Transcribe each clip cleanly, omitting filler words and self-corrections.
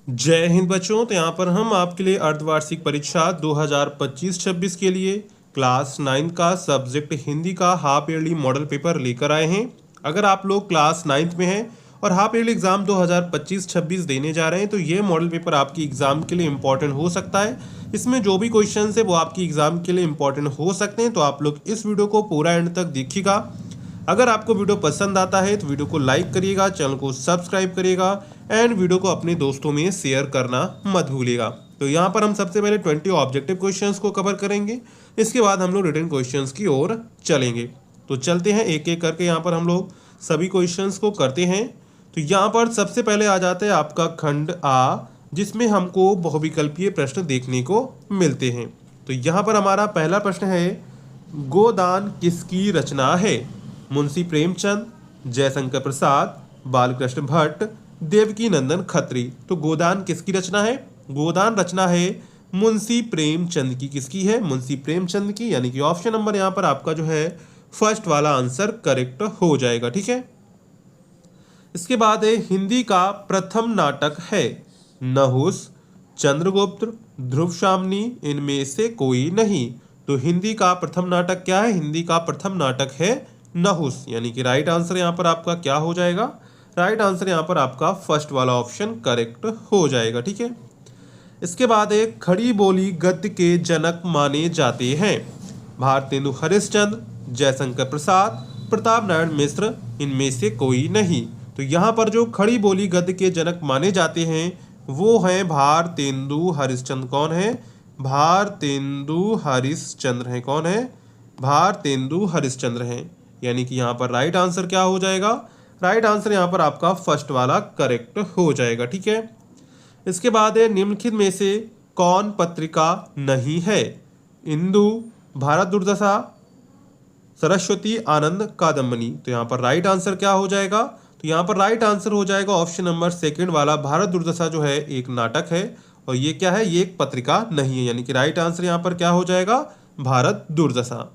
जय हिंद बच्चों। तो यहाँ पर हम आपके लिए अर्धवार्षिक परीक्षा 2025-26 के लिए क्लास 9 का सब्जेक्ट हिंदी का हाफ ईयरली मॉडल पेपर लेकर आए हैं। अगर आप लोग क्लास 9 में हैं और हाफ ईयरली एग्जाम 2025-26 देने जा रहे हैं तो ये मॉडल पेपर आपकी एग्जाम के लिए इम्पोर्टेंट हो सकता है। इसमें जो भी क्वेश्चन है वो आपकी एग्जाम के लिए इम्पोर्टेंट हो सकते हैं, तो आप लोग इस वीडियो को पूरा एंड तक देखिएगा। अगर आपको वीडियो पसंद आता है तो वीडियो को लाइक करिएगा, चैनल को सब्सक्राइब करिएगा एंड वीडियो को अपने दोस्तों में शेयर करना मत भूलिएगा। तो यहाँ पर हम सबसे पहले 20 ऑब्जेक्टिव क्वेश्चंस को कवर करेंगे, इसके बाद हम लोग रिटन क्वेश्चंस की ओर चलेंगे। तो चलते हैं एक एक करके, यहाँ पर हम लोग सभी क्वेश्चंस को करते हैं। तो यहाँ पर सबसे पहले आ जाता है आपका खंड आ, जिसमें हमको बहुविकल्पीय प्रश्न देखने को मिलते हैं। तो यहाँ पर हमारा पहला प्रश्न है, गोदान किसकी रचना है? मुंशी प्रेमचंद, जयशंकर प्रसाद, बालकृष्ण भट्ट, देवकी नंदन खत्री। तो गोदान किसकी रचना है? गोदान रचना है मुंशी प्रेमचंद की। किसकी है? मुंशी प्रेमचंद की, यानी कि ऑप्शन नंबर यहाँ पर आपका जो है फर्स्ट वाला आंसर करेक्ट हो जाएगा। ठीक है। इसके बाद है, हिंदी का प्रथम नाटक है नहुस, चंद्रगुप्त, ध्रुवशामनी, इनमें से कोई नहीं। तो हिंदी का प्रथम नाटक क्या है? हिंदी का प्रथम नाटक है नहुस, यानी कि राइट आंसर यहाँ पर आपका क्या हो जाएगा? राइट आंसर यहाँ पर आपका फर्स्ट वाला ऑप्शन करेक्ट हो जाएगा। ठीक है। इसके बाद एक, खड़ी बोली गद्य के जनक माने जाते हैं भारतेंदु हरिश्चंद्र, जयशंकर प्रसाद, प्रताप नारायण मिश्र, इनमें से कोई नहीं। तो यहाँ पर जो खड़ी बोली गद्य के जनक माने जाते हैं वो हैं भारतेंदु हरिश्चंद्र। कौन है? भारतेंदु हरिश्चंद्र हैं। कौन है? भारतेंदु हरिश्चंद्र हैं, यानी कि यहाँ पर राइट आंसर क्या हो जाएगा? राइट आंसर यहाँ पर आपका फर्स्ट वाला करेक्ट हो जाएगा। ठीक है। इसके बाद है, निम्नलिखित में से कौन पत्रिका नहीं है? इंदु, भारत दुर्दशा, सरस्वती, आनंद, कादम्बनी। तो यहाँ पर राइट आंसर क्या हो जाएगा? तो यहाँ पर राइट आंसर हो जाएगा ऑप्शन नंबर सेकंड वाला, भारत दुर्दशा जो है एक नाटक है और ये क्या है? ये एक पत्रिका नहीं है, यानी कि राइट आंसर यहाँ पर क्या हो जाएगा? भारत दुर्दशा।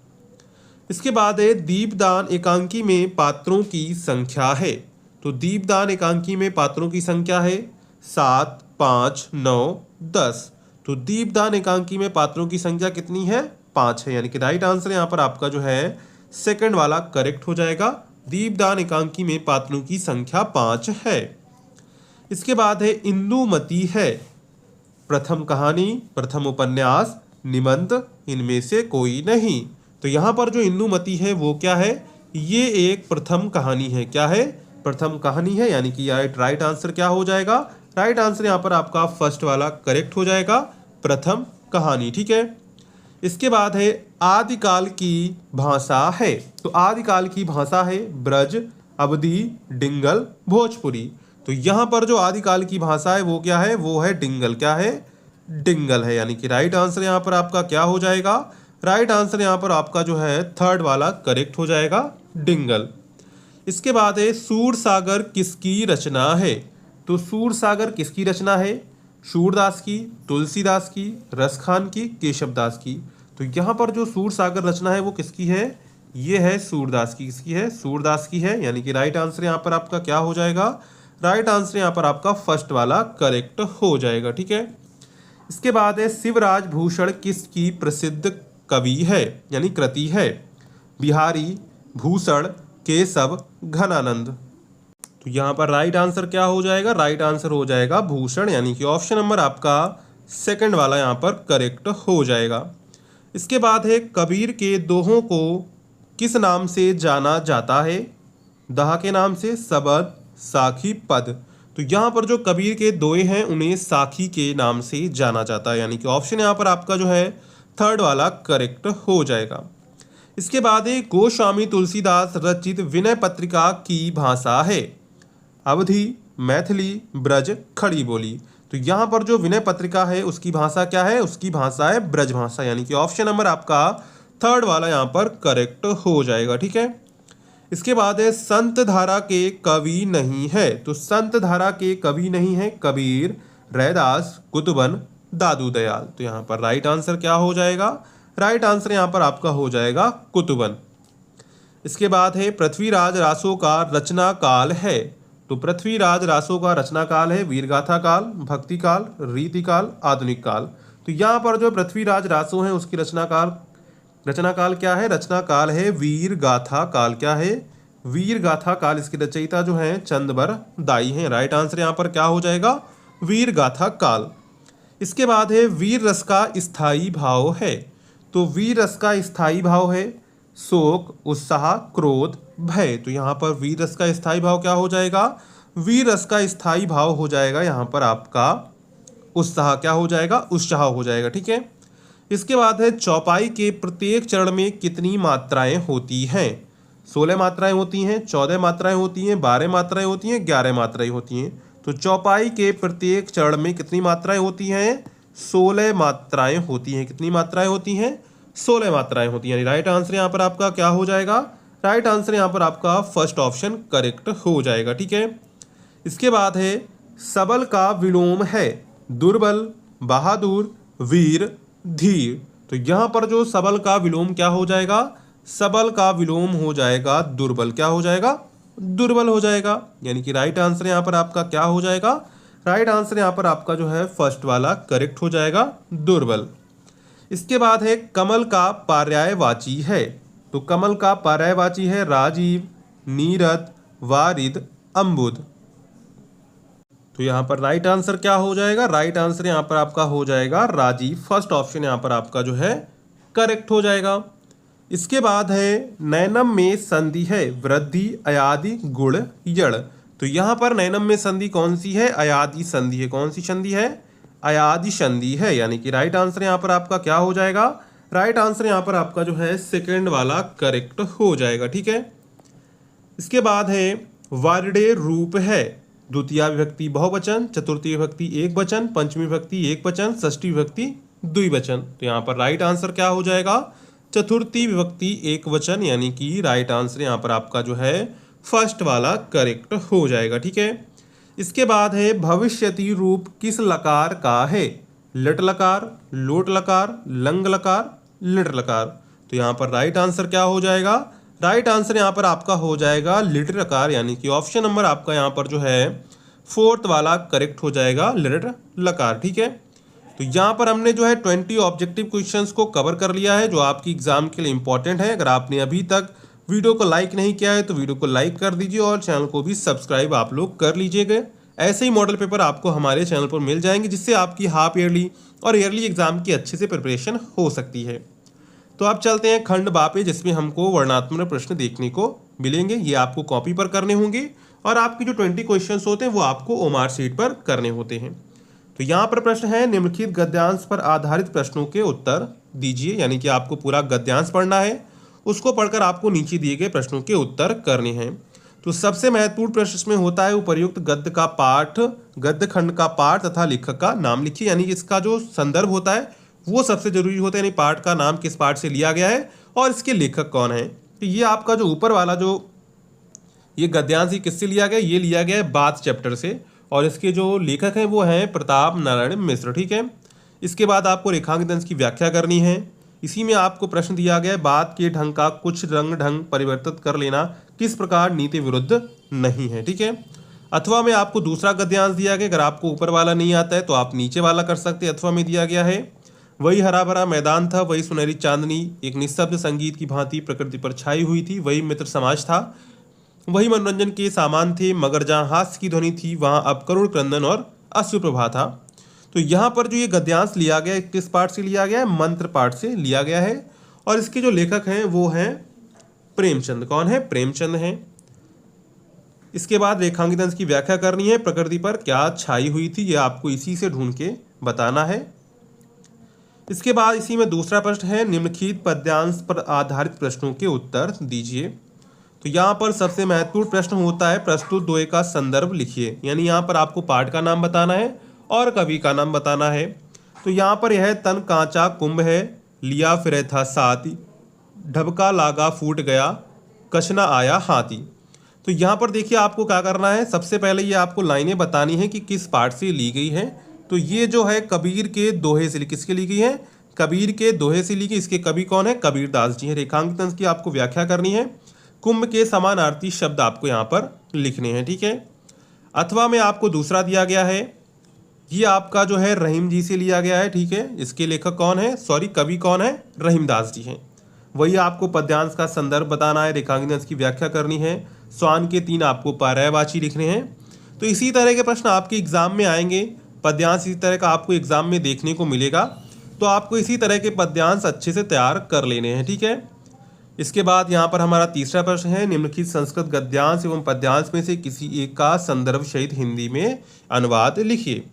इसके बाद है, दीपदान एकांकी में पात्रों की संख्या है। तो दीपदान एकांकी में पात्रों की संख्या है 7, 5, 9, 10। तो दीपदान एकांकी में पात्रों की संख्या कितनी है? 5 है, यानी कि राइट आंसर यहाँ पर आपका जो है सेकंड वाला करेक्ट हो जाएगा। दीपदान एकांकी में पात्रों की संख्या 5 है। इसके बाद है, इंदुमती है प्रथम कहानी, प्रथम उपन्यास, निबंध, इनमें से कोई नहीं। तो यहाँ पर जो इंदुमती है वो क्या है? ये एक प्रथम कहानी है। क्या है? प्रथम कहानी है, यानी कि राइट आंसर क्या हो जाएगा? राइट आंसर यहाँ पर आपका फर्स्ट वाला करेक्ट हो जाएगा, प्रथम कहानी। ठीक है। इसके बाद है, आदिकाल की भाषा है। तो आदिकाल की भाषा है ब्रज, अवधी, डिंगल, भोजपुरी। तो यहाँ पर जो आदिकाल की भाषा है वो क्या है? वो है डिंगल। क्या है? डिंगल है, यानी कि राइट आंसर यहाँ पर आपका क्या हो जाएगा? राइट आंसर यहाँ पर आपका जो है थर्ड वाला करेक्ट हो जाएगा, डिंगल। इसके बाद है, सूरसागर किसकी रचना है? तो सूरसागर किसकी रचना है? सूरदास की, तुलसीदास की, रसखान की, केशवदास की। तो यहाँ पर जो सूरसागर रचना है वो किसकी है? ये है सूरदास की। किसकी है? सूरदास की है, यानी कि राइट आंसर यहाँ पर आपका क्या हो जाएगा? राइट आंसर यहाँ पर आपका फर्स्ट वाला करेक्ट हो जाएगा। ठीक है। इसके बाद है, शिवराज भूषण किसकी प्रसिद्ध कवि है, यानी कृति है? बिहारी, भूषण, केशव, घनानंद। तो यहाँ पर राइट आंसर क्या हो जाएगा? राइट आंसर हो जाएगा भूषण, यानी कि ऑप्शन नंबर आपका सेकंड वाला यहाँ पर करेक्ट हो जाएगा। इसके बाद है, कबीर के दोहों को किस नाम से जाना जाता है? दहा के नाम से, सबद, साखी, पद। तो यहाँ पर जो कबीर के दोहे हैं उन्हें साखी के नाम से जाना जाता है, यानी कि ऑप्शन यहाँ पर आपका जो है थर्ड वाला करेक्ट हो जाएगा। इसके बाद है, गोस्वामी तुलसीदास रचित विनय पत्रिका की भाषा है अवधी, मैथिली, ब्रज, खड़ी बोली। तो यहाँ पर जो विनय पत्रिका है उसकी भाषा क्या है? उसकी भाषा है ब्रज भाषा, यानी कि ऑप्शन नंबर आपका थर्ड वाला यहाँ पर करेक्ट हो जाएगा। ठीक है। इसके बाद है, संत धारा के कवि नहीं है। तो संत धारा के कवि नहीं है कबीर, रैदास, कुतुबन, दादू दयाल। तो यहाँ पर राइट आंसर क्या हो जाएगा? राइट आंसर यहाँ पर आपका हो जाएगा कुतुबन। इसके बाद है, पृथ्वीराज रासो का रचना काल है तो पृथ्वीराज रासो का रचना काल है वीरगाथा काल, भक्ति काल, रीति काल, आधुनिक काल। तो यहाँ पर जो पृथ्वीराज रासो है उसकी रचना काल क्या है? रचना काल है वीरगाथा काल। क्या है? वीरगाथा काल। इसके रचयिता जो है चंदबर दाई हैं। राइट आंसर यहाँ पर क्या हो जाएगा? वीरगाथा काल। इसके बाद है वीर रस का स्थायी भाव है। तो वीर रस का स्थायी भाव है शोक, उत्साह, क्रोध, भय। तो यहाँ पर वीर रस का स्थायी भाव क्या हो जाएगा? वीर रस का स्थायी भाव हो जाएगा यहाँ पर आपका उत्साह। क्या हो जाएगा? उत्साह हो जाएगा। ठीक है। इसके बाद है चौपाई के प्रत्येक चरण में कितनी मात्राएं होती हैं? 16 मात्राएं होती हैं, 14 मात्राएं होती हैं, 12 मात्राएं होती हैं, 11 मात्राएं होती हैं। तो चौपाई के प्रत्येक चरण में कितनी मात्राएं होती हैं? 16 मात्राएं होती हैं। कितनी मात्राएं होती हैं? 16 मात्राएं होती हैं। राइट आंसर यहाँ पर आपका क्या हो जाएगा? राइट आंसर यहाँ पर आपका फर्स्ट ऑप्शन करेक्ट हो जाएगा। ठीक है। इसके बाद है सबल का विलोम है दुर्बल, बहादुर, वीर, धीर। तो यहाँ पर जो सबल का विलोम क्या हो जाएगा? सबल का विलोम हो जाएगा दुर्बल। क्या हो जाएगा? दुर्बल हो जाएगा। यानी कि राइट आंसर यहाँ पर आपका क्या हो जाएगा? राइट आंसर यहाँ पर आपका जो है फर्स्ट वाला करेक्ट हो जाएगा, दुर्बल। इसके बाद है कमल का पर्यायवाची है। तो कमल का पर्यायवाची है राजीव, नीरद, वारिद, अम्बुद। तो यहाँ पर राइट आंसर क्या हो जाएगा? राइट आंसर यहाँ पर आपका हो जाएगा राजीव। फर्स्ट ऑप्शन यहाँ पर आपका जो है करेक्ट हो जाएगा। इसके बाद है नैनम में संधि है वृद्धि, अयादि, गुण, यड़। तो यहाँ पर नैनम में संधि कौन सी है? अयादि संधि है। कौन सी संधि है? अयादि संधि है। यानी कि राइट आंसर यहाँ पर आपका क्या हो जाएगा? राइट आंसर यहाँ पर आपका जो है सेकंड वाला करेक्ट हो जाएगा। ठीक है। इसके बाद है वर्णेय रूप है द्वितीय विभक्ति बहुवचन, चतुर्थी विभक्ति एक वचन, पंचमी विभक्ति एक वचन, षष्ठी विभक्ति द्विवचन। तो यहाँ पर राइट आंसर क्या हो जाएगा? चतुर्थी विभक्ति एक वचन। यानी कि राइट आंसर यहाँ पर आपका जो है फर्स्ट वाला करेक्ट हो जाएगा। ठीक है। इसके बाद है भविष्यति रूप किस लकार का है? लट लकार, लोट लकार, लंग लकार, लिट लकार। तो यहाँ पर राइट आंसर क्या हो जाएगा? राइट आंसर यहाँ पर आपका हो जाएगा लिट लकार। यानी कि ऑप्शन नंबर आपका यहाँ पर जो है फोर्थ वाला करेक्ट हो जाएगा, लिट लकार। ठीक है। तो यहाँ पर हमने जो है 20 ऑब्जेक्टिव क्वेश्चंस को कवर कर लिया है जो आपकी एग्जाम के लिए इंपॉर्टेंट है। अगर आपने अभी तक वीडियो को लाइक नहीं किया है तो वीडियो को लाइक कर दीजिए और चैनल को भी सब्सक्राइब आप लोग कर लीजिएगा। ऐसे ही मॉडल पेपर आपको हमारे चैनल पर मिल जाएंगे जिससे आपकी हाफ ईयरली और ईयरली एग्जाम की अच्छे से प्रिपरेशन हो सकती है। तो आप चलते हैं खंड बा पे जिसमें हमको वर्णनात्मक प्रश्न देखने को मिलेंगे। ये आपको कॉपी पर करने होंगे और आपकी जो 20 क्वेश्चंस होते हैं वो आपको ओमार शीट पर करने होते हैं। तो यहाँ पर प्रश्न है निम्नलिखित गद्यांश पर आधारित प्रश्नों के उत्तर दीजिए। यानी कि आपको पूरा गद्यांश पढ़ना है, उसको पढ़कर आपको नीचे दिए गए प्रश्नों के उत्तर करने हैं। तो सबसे महत्वपूर्ण प्रश्न इसमें होता है उपर्युक्त गद्य का पाठ, गद्य खंड का पाठ तथा लेखक का नाम लिखिए। यानी कि इसका जो संदर्भ होता है वो सबसे जरूरी होता है। यानी पाठ का नाम किस पाठ से लिया गया है और इसके लेखक कौन है। तो ये आपका जो ऊपर वाला जो ये गद्यांश किससे लिया गया? ये लिया गया है बात चैप्टर से और इसके जो लेखक हैं वो हैं प्रताप नारायण मिश्र। ठीक है। इसके बाद आपको रेखांकित अंश की व्याख्या करनी है। इसी में आपको प्रश्न दिया गया है बात के ढंग का कुछ रंग ढंग परिवर्तित कर लेना किस प्रकार नीति विरुद्ध नहीं है। ठीक है। अथवा में आपको दूसरा गद्यांश दिया गया। अगर आपको ऊपर वाला नहीं आता है तो आप नीचे वाला कर सकते हैं। अथवा में दिया गया है वही हरा भरा मैदान था, वही सुनहरी चांदनी एक निस्तब्ध संगीत की भांति प्रकृति पर छाई हुई थी, वही मित्र समाज था, वही मनोरंजन के सामान थे, मगर जहाँ हास्य की ध्वनि थी वहाँ अब करुण क्रंदन और अश्रुप्रभा था। तो यहाँ पर जो ये गद्यांश लिया गया है किस पाठ से लिया गया है? मंत्र पाठ से लिया गया है और इसके जो लेखक हैं वो हैं प्रेमचंद। कौन है? प्रेमचंद हैं। इसके बाद रेखांकित अंश की व्याख्या करनी है। प्रकृति पर क्या छाई हुई थी ये आपको इसी से ढूंढ के बताना है। इसके बाद इसी में दूसरा प्रश्न है निम्नलिखित पद्यांश पर आधारित प्रश्नों के उत्तर दीजिए। तो यहाँ पर सबसे महत्वपूर्ण प्रश्न होता है प्रस्तुत दोहे का संदर्भ लिखिए। यानी यहाँ पर आपको पाठ का नाम बताना है और कवि का नाम बताना है। तो यहाँ पर यह तन कांचा कुंभ है, लिया फिरे था साथी, ढबका लागा फूट गया, कछना आया हाथी। तो यहाँ पर देखिए आपको क्या करना है, सबसे पहले ये आपको लाइनें बतानी है कि किस पाठ से ली गई है। तो ये जो है कबीर के दोहे से किसके ली गई है? कबीर के दोहे से ली गई। इसके कवि कौन है? कबीरदास जी हैं। रेखांकित अंश की आपको व्याख्या करनी है। कुंभ के समानार्थी शब्द आपको यहाँ पर लिखने हैं। ठीक है। अथवा में आपको दूसरा दिया गया है, ये आपका जो है रहीम जी से लिया गया है, ठीक है। इसके लेखक कौन है, सॉरी कवि कौन है, रहीमदास जी हैं। वही आपको पद्यांश का संदर्भ बताना है, रेखांकन की व्याख्या करनी है, स्वान के 3 आपको पर्यायवाची लिखने हैं। तो इसी तरह के प्रश्न आपके एग्जाम में आएंगे। पद्यांश इसी तरह का आपको एग्जाम में देखने को मिलेगा, तो आपको इसी तरह के पद्यांश अच्छे से तैयार कर लेने हैं, ठीक है। इसके बाद यहाँ पर हमारा तीसरा प्रश्न है, निम्नलिखित संस्कृत गद्यांश एवं पद्यांश में से किसी एक का संदर्भ सहित हिंदी में अनुवाद लिखिए।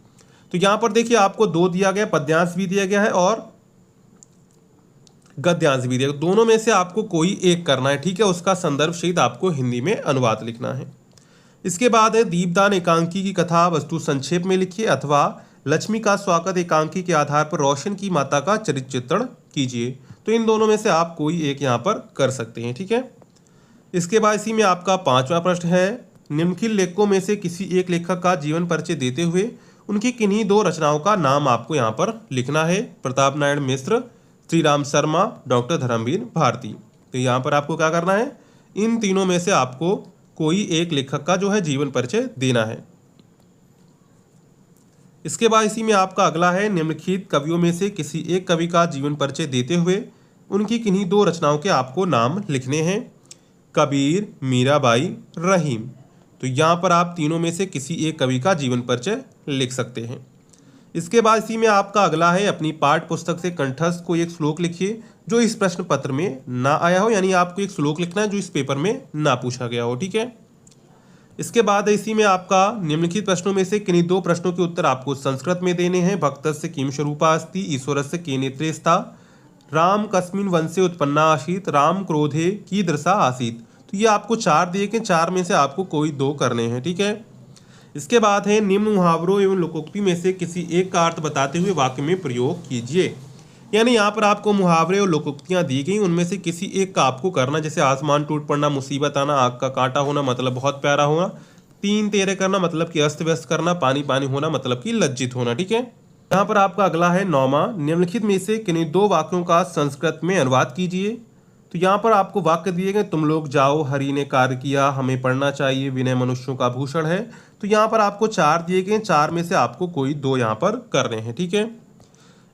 तो यहाँ पर देखिए आपको 2 दिया गया, पद्यांश भी दिया गया है और गद्यांश भी दिया गया। दोनों में से आपको कोई एक करना है, ठीक है। उसका संदर्भ सहित आपको हिंदी में अनुवाद लिखना है। इसके बाद है दीपदान एकांकी की कथा वस्तु संक्षेप में लिखिए, अथवा लक्ष्मी का स्वागत एकांकी के आधार पर रोशन की माता का चरित्र चित्रण कीजिए। तो इन दोनों में से आप कोई एक यहाँ पर कर सकते हैं, ठीक है। इसके बाद इसी में आपका 5वां प्रश्न है, निम्नलिखित लेखकों में से किसी एक लेखक का जीवन परिचय देते हुए उनकी किन्हीं 2 रचनाओं का नाम आपको यहाँ पर लिखना है। प्रताप नारायण मिश्र, श्री राम शर्मा, डॉक्टर धर्मवीर भारती। तो यहाँ पर आपको क्या करना है, इन तीनों में से आपको कोई एक लेखक का जो है जीवन परिचय देना है। इसके बाद इसी में आपका अगला है, निम्नलिखित कवियों में से किसी एक कवि का जीवन परिचय देते हुए उनकी किन्हीं 2 रचनाओं के आपको नाम लिखने हैं। कबीर, मीराबाई, रहीम। तो यहाँ पर आप तीनों में से किसी एक कवि का जीवन परिचय लिख सकते हैं। इसके बाद इसी में आपका अगला है, अपनी पाठ्य पुस्तक से कंठस्थ कोई एक श्लोक लिखिए जो इस प्रश्न पत्र में ना आया हो, यानी आपको एक श्लोक लिखना है जो इस पेपर में ना पूछा गया हो, ठीक है। इसके बाद इसी में आपका निम्नलिखित प्रश्नों में से किन्हीं 2 प्रश्नों के उत्तर आपको संस्कृत में देने हैं। भक्तस्य किम स्वरूपा अस्ति, ईश्वरस्य के नेत्रे स्था, राम कस्मिन् वंशे उत्पन्ना आसीत, राम क्रोधे कीदृशा आसीत। तो ये आपको 4 दिए के 4 में से आपको कोई 2 करने हैं, ठीक है। इसके बाद है, निम्न मुहावरों एवं लोकोक्ति में से किसी एक का अर्थ बताते हुए वाक्य में प्रयोग कीजिए। यानी यहाँ पर आपको मुहावरे और लोकोक्तियाँ दी गई, उनमें से किसी एक का आपको करना। जैसे आसमान टूट पड़ना, मुसीबत आना, आग का कांटा होना मतलब बहुत प्यारा होना, 3 तेरे करना मतलब कि अस्त व्यस्त करना, पानी पानी होना मतलब कि लज्जित होना, ठीक है। यहाँ पर आपका अगला है 9वां, निम्नलिखित में से किन्हीं 2 वाक्यों का संस्कृत में अनुवाद कीजिए। तो यहाँ पर आपको वाक्य दिए गए, तुम लोग जाओ, हरि ने कार्य किया, हमें पढ़ना चाहिए, विनय मनुष्यों का भूषण है। तो यहाँ पर आपको 4 दिए गए, 4 में से आपको कोई 2 यहाँ पर करने हैं, ठीक है।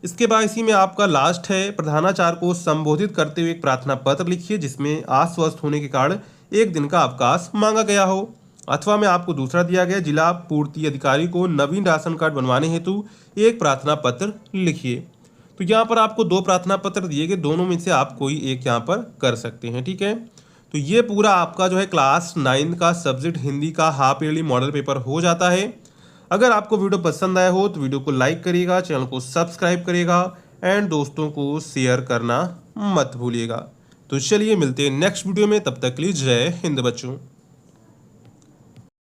इसके बाद इसी में आपका लास्ट है, प्रधानाचार्य को संबोधित करते हुए एक प्रार्थना पत्र लिखिए जिसमें अस्वस्थ होने के कारण 1 दिन का अवकाश मांगा गया हो। अथवा में आपको दूसरा दिया गया, जिला पूर्ति अधिकारी को नवीन राशन कार्ड बनवाने हेतु एक प्रार्थना पत्र लिखिए। तो यहाँ पर आपको 2 प्रार्थना पत्र दिए गए, दोनों में से आप कोई एक यहाँ पर कर सकते हैं, ठीक है। तो ये पूरा आपका जो है क्लास 9 का सब्जेक्ट हिंदी का हाफ ईयरली मॉडल पेपर हो जाता है। अगर आपको वीडियो पसंद आया हो तो वीडियो को लाइक करिएगा, चैनल को सब्सक्राइब करिएगा एंड दोस्तों को शेयर करना मत भूलिएगा। तो चलिए मिलते हैं नेक्स्ट वीडियो में, तब तक के लिए जय हिंद बच्चों।